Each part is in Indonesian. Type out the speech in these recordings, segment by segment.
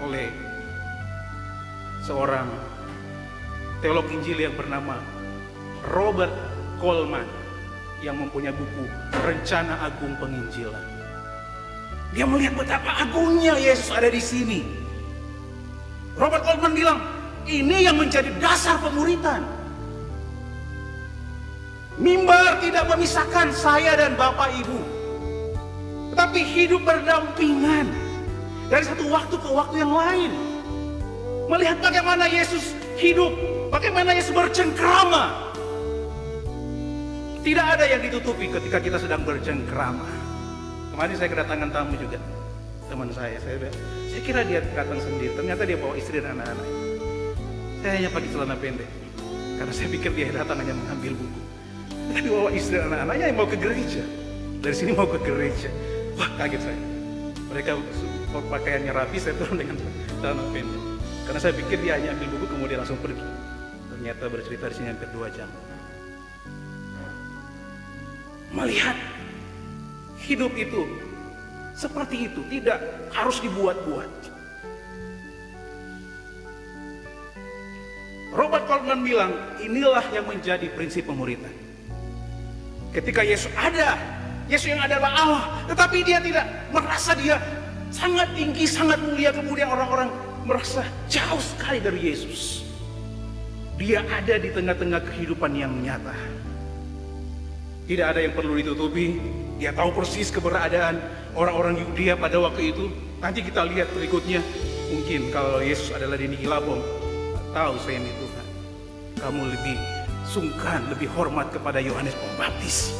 oleh seorang teolog Injil yang bernama Robert Coleman yang mempunyai buku Rencana Agung Penginjilan. Dia melihat betapa agungnya Yesus ada di sini. Robert Coleman bilang, ini yang menjadi dasar pemuritan. Mimbar tidak memisahkan saya dan Bapak Ibu, tetapi hidup berdampingan dari satu waktu ke waktu yang lain. Melihat bagaimana Yesus hidup, bagaimana Yesus bercengkrama. Tidak ada yang ditutupi ketika kita sedang bercengkrama. Kemarin saya kedatangan tamu juga, teman saya kira dia datang sendiri, ternyata dia bawa istri dan anak-anak. Saya hanya pakai celana pendek, karena saya pikir dia datang hanya mengambil buku. Tapi bawa istri dan anak-anaknya yang mau ke gereja. Dari sini mau ke gereja. Wah, kaget saya. Mereka pakaiannya rapi, saya turun dengan celana pendek. Karena saya pikir dia hanya ambil buku kemudian langsung pergi. Ternyata bercerita di sini hampir 2 jam. Melihat hidup itu seperti itu, tidak harus dibuat-buat. Robert Coleman bilang, inilah yang menjadi prinsip pemuritan. Ketika Yesus ada, Yesus yang adalah Allah, tetapi dia tidak merasa dia sangat tinggi, sangat mulia, kemudian orang-orang merasa jauh sekali dari Yesus. Dia ada di tengah-tengah kehidupan yang nyata. Tidak ada yang perlu ditutupi. Dia tahu persis keberadaan orang-orang Yudea pada waktu itu. Nanti kita lihat berikutnya. Mungkin kalau Yesus adalah di Nihilabom, tahu saya ini Tuhan, kamu lebih sungkan, lebih hormat kepada Yohanes Pembaptis.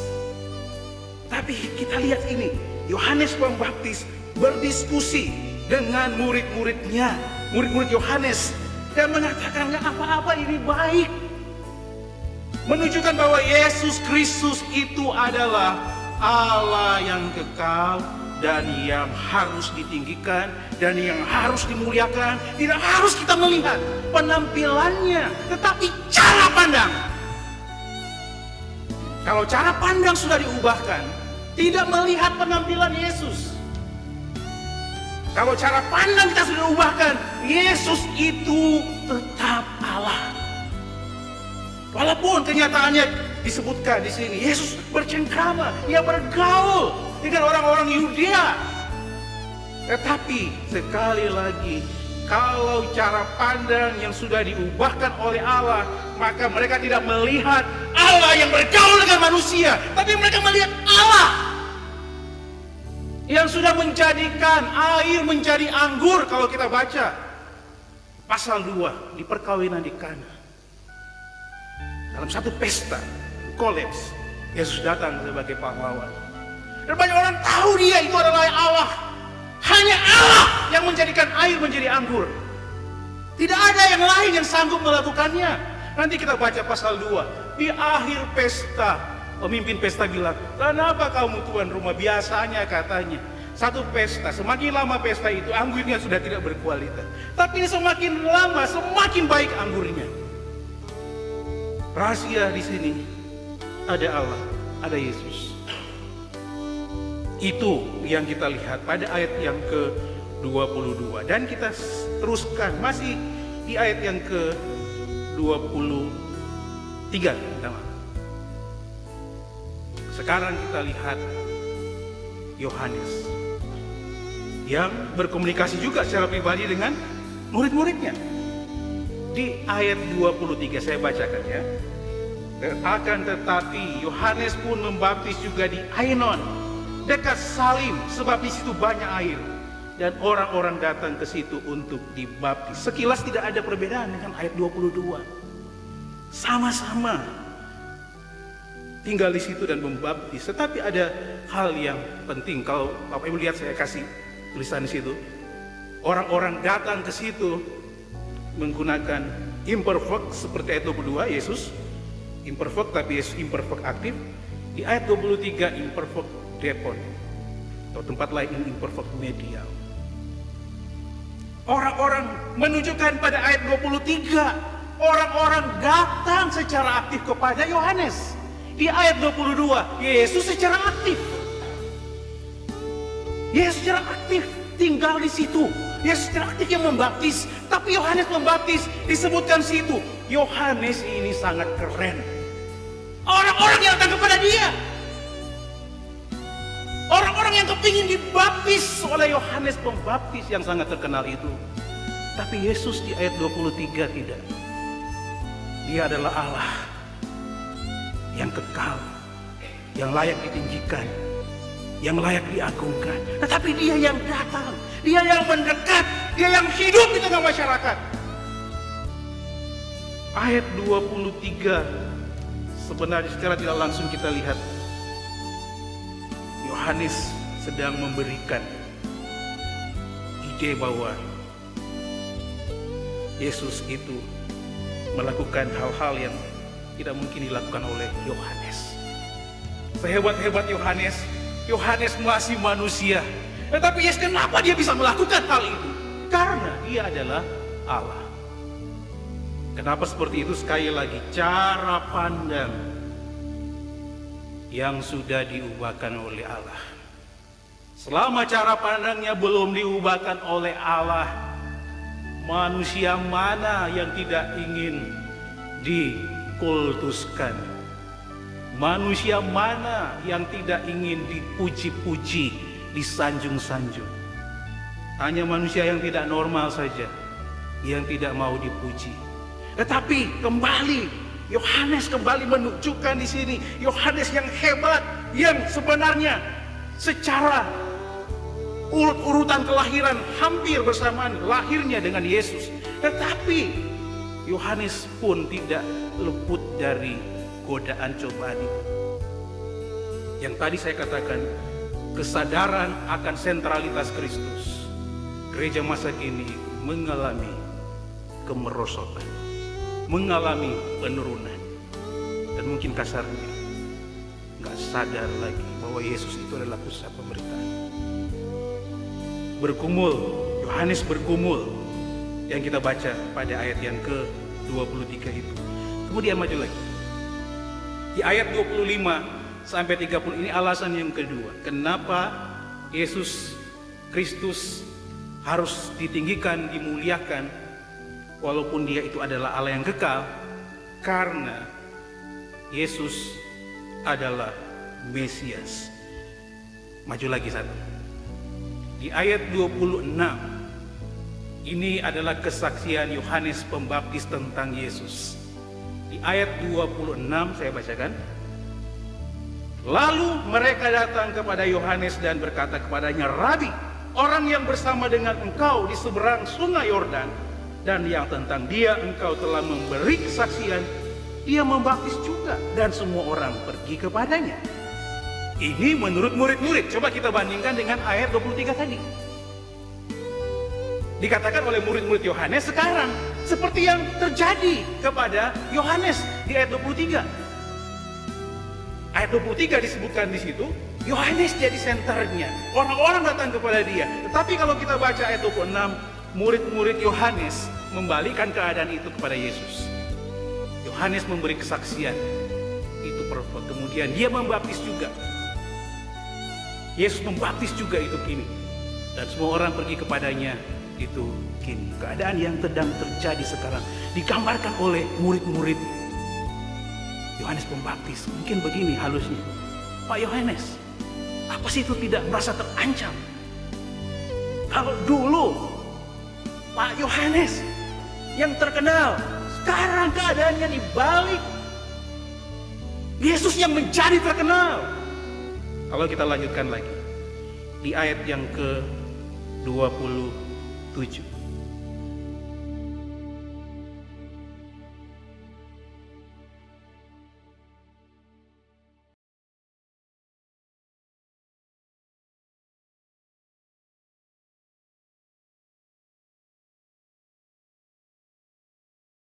Tapi kita lihat ini, Yohanes Pembaptis berdiskusi dengan murid-muridnya, murid-murid Yohanes, dan mengatakan nggak apa-apa, ini baik. Menunjukkan bahwa Yesus Kristus itu adalah Allah yang kekal dan yang harus ditinggikan dan yang harus dimuliakan. Tidak harus kita melihat penampilannya, tetapi cara pandang. Kalau cara pandang sudah diubahkan, tidak melihat penampilan Yesus. Kalau cara pandang kita sudah diubahkan, Yesus itu tetap Allah. Walaupun kenyataannya disebutkan di sini, Yesus bercengkrama, ia bergaul dengan orang-orang Yudea. Tetapi sekali lagi, kalau cara pandang yang sudah diubahkan oleh Allah, maka mereka tidak melihat Allah yang bergaul dengan manusia, tapi mereka melihat Allah yang sudah menjadikan air menjadi anggur. Kalau kita baca pasal 2 di perkawinan di Kana, dalam satu pesta kolaps, Yesus datang sebagai pahlawan. Dan banyak orang tahu dia itu adalah Allah. Hanya Allah yang menjadikan air menjadi anggur. Tidak ada yang lain yang sanggup melakukannya. Nanti kita baca pasal 2. Di akhir pesta, pemimpin pesta bilang, kenapa kamu tuan rumah? Biasanya katanya, satu pesta, semakin lama pesta itu, anggurnya sudah tidak berkualitas. Tapi ini semakin lama, semakin baik anggurnya. Rahasia di sini, ada Allah, ada Yesus. Itu yang kita lihat pada ayat yang ke-22. Dan kita teruskan, masih di ayat yang ke-23. Sekarang kita lihat Yohanes yang berkomunikasi juga secara pribadi dengan murid-muridnya. Di ayat 23 saya bacakan ya. Akan tetapi Yohanes pun membaptis juga di Ainon, dekat Salim, sebab di situ banyak air dan orang-orang datang ke situ untuk dibaptis. Sekilas tidak ada perbedaan dengan ayat 22. Sama-sama tinggal di situ dan membaptis. Tetapi ada hal yang penting. Kalau Bapak Ibu lihat, saya kasih tulisan di situ. Orang-orang datang ke situ menggunakan imperfect seperti ayat 22, Yesus imperfect, tapi Yesus imperfect aktif. Di ayat 23 imperfect depon, atau tempat lain imperfect medial. Orang-orang menunjukkan pada ayat 23, orang-orang datang secara aktif kepada Yohanes. Di ayat 22, Yesus secara aktif. Yesus secara aktif tinggal di situ. Yesus tidak yang membaptis, tapi Yohanes membaptis. Disebutkan situ, Yohanes ini sangat keren. Orang-orang yang datang kepada dia, orang-orang yang kepingin dibaptis oleh Yohanes Pembaptis yang sangat terkenal itu. Tapi Yesus di ayat 23 tidak. Dia adalah Allah yang kekal, yang layak ditinggikan, yang layak diagungkan. Tetapi dia yang datang, dia yang mendekat, dia yang hidup di tengah masyarakat. Ayat 23 sebenarnya secara tidak langsung kita lihat Yohanes sedang memberikan ide bahwa Yesus itu melakukan hal-hal yang tidak mungkin dilakukan oleh Yohanes. Sehebat-hebat Yohanes, Yohanes masih manusia. Tetapi Yesus, kenapa dia bisa melakukan hal itu? Karena dia adalah Allah. Kenapa seperti itu? Sekali lagi, cara pandang yang sudah diubahkan oleh Allah. Selama cara pandangnya belum diubahkan oleh Allah, manusia mana yang tidak ingin dikultuskan? Manusia mana yang tidak ingin dipuji-puji, disanjung-sanjung? Hanya manusia yang tidak normal saja yang tidak mau dipuji. Tetapi kembali Yohanes kembali menunjukkan di sini Yohanes yang hebat, yang sebenarnya secara urut-urutan kelahiran hampir bersamaan lahirnya dengan Yesus. Tetapi Yohanes pun tidak luput dari godaan cobaan itu. Yang tadi saya katakan, kesadaran akan sentralitas Kristus. Gereja masa kini mengalami kemerosotan, mengalami penurunan, dan mungkin kasarnya nggak sadar lagi bahwa Yesus itu adalah pusat pemberitaan. Bergumul, Yohanes bergumul yang kita baca pada ayat yang ke-23 itu. Kemudian maju lagi di ayat 25 sampai 30, ini alasan yang kedua kenapa Yesus Kristus harus ditinggikan, dimuliakan walaupun dia itu adalah Allah yang kekal. Karena Yesus adalah Mesias. Maju lagi satu. Di ayat 26, ini adalah kesaksian Yohanes Pembaptis tentang Yesus. Di ayat 26 saya bacakan. Lalu mereka datang kepada Yohanes dan berkata kepadanya, Rabi, orang yang bersama dengan engkau di seberang sungai Yordan, dan yang tentang dia engkau telah memberi kesaksian, dia membaptis juga, dan semua orang pergi kepadanya. Ini menurut murid-murid. Coba kita bandingkan dengan ayat 23 tadi. Dikatakan oleh murid-murid Yohanes sekarang seperti yang terjadi kepada Yohanes di ayat 23. Ayat 23 disebutkan di situ, Yohanes jadi senternya. Orang-orang datang kepada dia. Tetapi kalau kita baca ayat 26, murid-murid Yohanes membalikan keadaan itu kepada Yesus. Yohanes memberi kesaksian. Itu perfect. Kemudian dia membaptis juga. Yesus membaptis juga itu kini. Dan semua orang pergi kepadanya itu kini. Keadaan yang sedang terjadi sekarang digambarkan oleh murid-murid Yohanes Pembaptis. Mungkin begini halusnya. Pak Yohanes, apa sih itu tidak merasa terancam? Kalau dulu Pak Yohanes yang terkenal, sekarang keadaannya dibalik. Yesus yang menjadi terkenal. Kalau kita lanjutkan lagi di ayat yang ke-27.